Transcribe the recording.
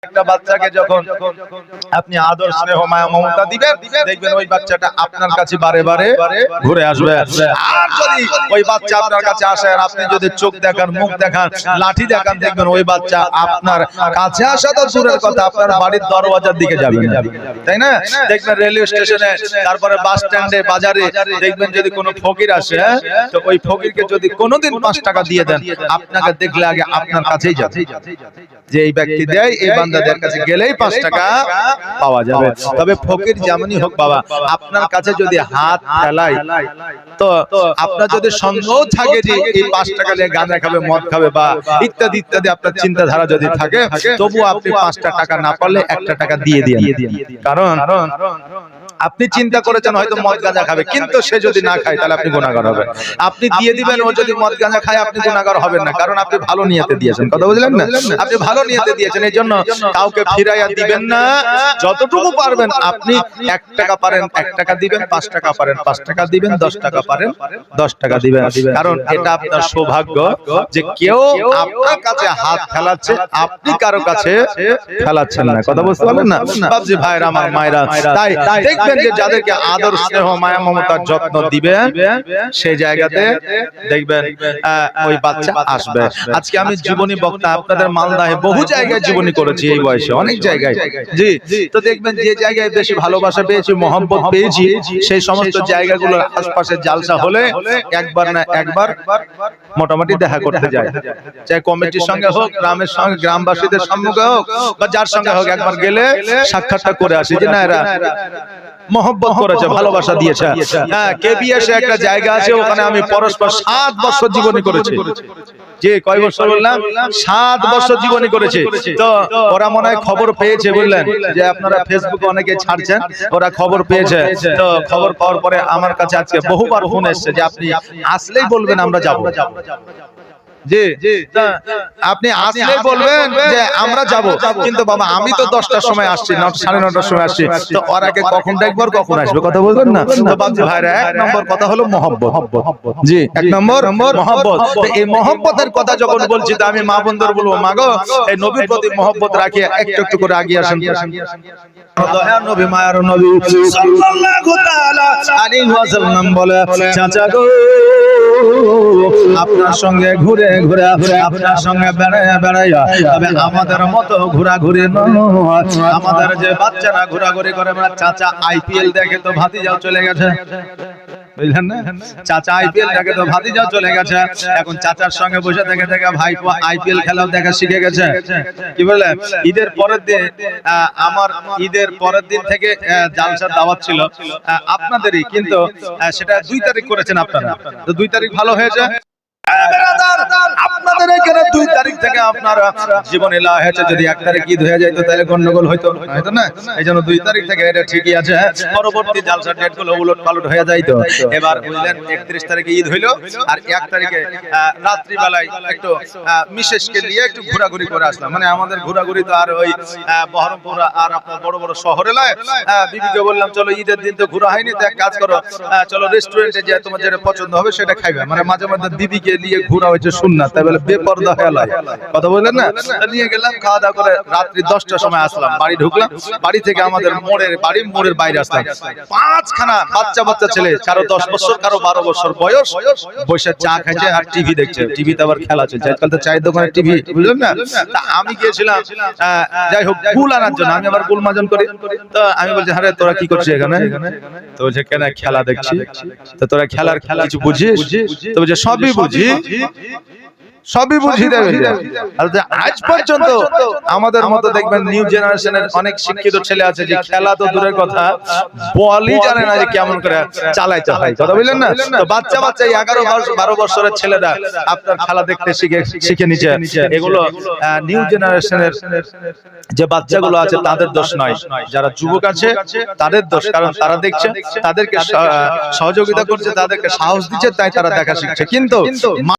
একটা বাচ্চাকে যখন আপনি আদর স্নেহ মায়া মমতা দিবেন, দেখবেন ওই বাচ্চাটা আপনার কাছে বারে বারে ঘুরে আসবে। আর যদি ওই বাচ্চা আপনার কাছে আসে আর আপনি যদি চোখ দেখান, মুখ দেখান, লাঠি দেখান, দেখবেন ওই বাচ্চা আপনার কাছে আসা তো দূরের কথা, আপনার বাড়ির দরওয়াজার দিকে যাবে না, তাই না? দেখবেন রেলওয়ে স্টেশনে, তারপরে বাস স্ট্যান্ডে, বাজারে দেখবেন যদি কোনো ফকির আসে, তো ওই ফকিরকে যদি কোনোদিন 5 টাকা দিয়ে দেন, আপনাকে দেখলে আগে আপনার কাছেই যাবে, যে এই ব্যক্তি দেয়, এই বান্দাদের কাছে গেলেই 5 টাকা পাওয়া যাবে। তবে ফকির যেমনই হোক বাবা, আপনার কাছে যদি হাত ফেলায়, তো আপনার যদি সন্দেহ থাকে যে এই 5 টাকা দিয়ে গাঁজা খাবে, মদ খাবে বা ইত্যাদি ইত্যাদি আপনার চিন্তাধারা যদি থাকে, তবু আপনি 5টা টাকা না পারলে 1টা টাকা দিয়ে দিন। কারণ আপনি চিন্তা করেছেন হয়তো মদ গাঁজা খাবে, কিন্তু সে যদি না খায় তাহলে আপনি গুনাহগার হবেন। আপনি দিয়ে দিবেন, ও যদি মদ গাঁজা খায় আপনি গুনাহগার হবেন না, কারণ আপনি ভালো নিয়তে দিয়েছেন। কথা বুঝলেন না? আপনি ভালো নিয়তে দিয়েছেন, এই জন্য কাউকে ফিরাইয়া দিবেন না। যতটুকু পারবেন আপনি 1 টাকা পারেন 1 টাকা দিবেন, 5 টাকা পারেন 5 টাকা দিবেন, 10 টাকা পারেন 10 টাকা দিবেন। কারণ এটা আপনার সৌভাগ্য যে কেউ আপনার কাছে হাত ফেলাচ্ছে, আপনি কারো কাছে ফেলাচ্ছেন না। কথা বুঝতে পারলেন না বাবজি ভাইরা, আমার মায়েরা? তাই দেখবেন যে যাদেরকে আদর স্নেহ মায়া মমতার যত্ন দিবেন, সেই জায়গাতে দেখবেন ওই বাচ্চা আসবে। আজকে আমি জীবনী বক্তা, আপনাদের মালদায় বহু জায়গায় জীবনী করেছি, এই বয়সে অনেক জায়গায়। জি, তো দেখবেন যে জায়গায় বেশি ভালোবাসা পেয়েছি, মহব্বত পেয়েছি, সেই সমস্ত জায়গাগুলোর আশপাশে জালসা হলে একবার না একবার মোটামুটি দেখা করতে যায়, চাই কমিটির সঙ্গে হোক, গ্রামের সঙ্গে, গ্রামবাসীদের সম্মুখে হোক, বা যার সঙ্গে হোক, একবার গেলে সাক্ষাৎটা করে আসি যে না এরা মহব্বত করেছে, ভালোবাসা দিয়েছে। হ্যাঁ, কেবিএসে একটা জায়গা আছে, ওখানে আমি পরস্পর 7 বছর জীবনী করেছি। যে কয় বছর বললাম? 7 বছর জীবনী করেছে। তো ওরা মনে হয় খবর পেয়েছে, বুঝলেন, যে আপনারা ফেসবুকে অনেকে ছাড়ছেন, ওরা খবর পেয়েছে। তো খবর পাওয়ার পরে আমার কাছে আজকে বহুবার ফোন এসেছে যে আপনি আসলেই বলবেন আমরা যাব। জি, আপনি আসলে বলবেন যে আমরা যাব, কিন্তু বাবা আমি তো 10টার সময় আসছি, 9:30টার সময় আসছি, তো ওর আগে কখন দেখবো কখন আসবে, কথা বলবেন না? তো বাবজি ভাইরা, 1 নম্বর কথা হলো মহব্বত। জি, 1 নম্বর মহব্বত। তো এই মহব্বতের কথা যখন বলছি, তো আমি মা বন্ধুদের বলবো, মা গো, এই নবীর প্রতি মহব্বত রাখিয়ে একটু একটু করে আগিয়ে আসেন। দয়ার নবী, মায়ার নবী সাল্লাল্লাহু তাআলা আলাইহি ওয়াসাল্লাম বলে, চাচা গো, আপনার সঙ্গে ঘুরে ঘুরে, আপনার সঙ্গে বেড়াইয়া বেড়াইয়া, তবে আমাদের মতো ঘোরাঘুরি নয়। আমাদের যে বাচ্চারা ঘোরাঘুরি করে, চাচা আইপিএল দেখে তো ভাতিজাও চলে গেছে, বুঝলেন না? চাচা আইপিএল দেখে তো ভাতিজাও চলে গেছে। এখন চাচার সঙ্গে বসে থেকে থেকে ভাইপো আইপিএল খেলাও দেখা শিখে গেছে। কি বলে, ঈদের পরের দিন, আমার ঈদের পরের দিন থেকে জালসার দাওয়াত ছিল আপনাদেরই, কিন্তু সেটা 2 তারিখ করেছেন আপনারা, তো 2 তারিখ ভালো হয়েছে। আপনাদের এখানে 2 তারিখ থেকে আপনারা জীবনে লা হয়েছে, যদি 1 তারিখ ঈদ হয়ে যায় তো তাহলে গন্ডগোল হইতো না। এই জন্য 2 তারিখ থেকে এটা ঠিকই আছে। পরবর্তী জালসার ডেট গুলো উলট পালট হয়ে যায়। তো এবার বুঝলেন 31 তারিখে ঈদ হইলো, আর 1 তারিখে রাত্রি বেলায় একটু মিসেসকে নিয়ে একটু ঘোরাঘুরি করে আসলাম। মানে আমাদের ঘোরাঘুরি তো আর ওই বহরমপুর আর আপনার বড় বড় শহরে নয়। বিবিকে বললাম চলো, ঈদের দিন তো ঘোরা হয়নি, তো এক কাজ করো, চলো রেস্টুরেন্টে যে তোমার যেটা পছন্দ হবে সেটা খাইবে। মানে মাঝে মাঝে বিবিকে নিয়ে ঘোরা হয়েছে সুন্নাত, তাই বলে বেপরদা হয়ে লয়, কথা বললেন না? নিয়ে গেলাম, খাওয়া দাওয়া করে রাত্রি 10টার সময় আসলাম, বাড়ি ঢুকলাম। বাড়ি থেকে আমাদের মোড়ের বাইরে আসলাম, 5খানা বাচ্চা ছেলে, কারো 10 বছর, কারো 12 বছর বয়স, বসে চা খাইছে আর টিভি দেখছে। টিভিতে আবার খেলা চলছে, আজকাল তো চায়ের দোকানে টিভি, বুঝলেন না? তা আমি গিয়েছিলাম, যাই হোক, গুল আনার জন্য। আমি আবার গুল মাজন করি। তো আমি বলছি, আরে তোরা কি করছিস এখানে? তো বলছে, কেন? খেলা দেখছি। তো তোরা খেলার কিছু বুঝিস? তো বলছে, সবই বুঝি, সবই বুঝি দেবে। আজ পর্যন্ত আমাদের মতো দেখবেন নিউ জেনারেশনের অনেক শিক্ষিত ছেলে আছে যে খেলা তো দূরের কথা, বলই জানে না যে কেমন করে চালাইতে হয়, কথা বললেন না? তো বাচ্চা 11-12 বছরের ছেলেরা আপনার খেলা দেখতে শিখে নিচ্ছে। এগুলো নিউ জেনারেশনের যে বাচ্চাগুলো আছে তাদের দোষ নয়, যারা যুবক আছে তাদের দোষ। কারণ তারা দেখছে, তাদেরকে সহযোগিতা করছে, তাদেরকে সাহস দিচ্ছে, তাই তারা দেখা শিখছে। কিন্তু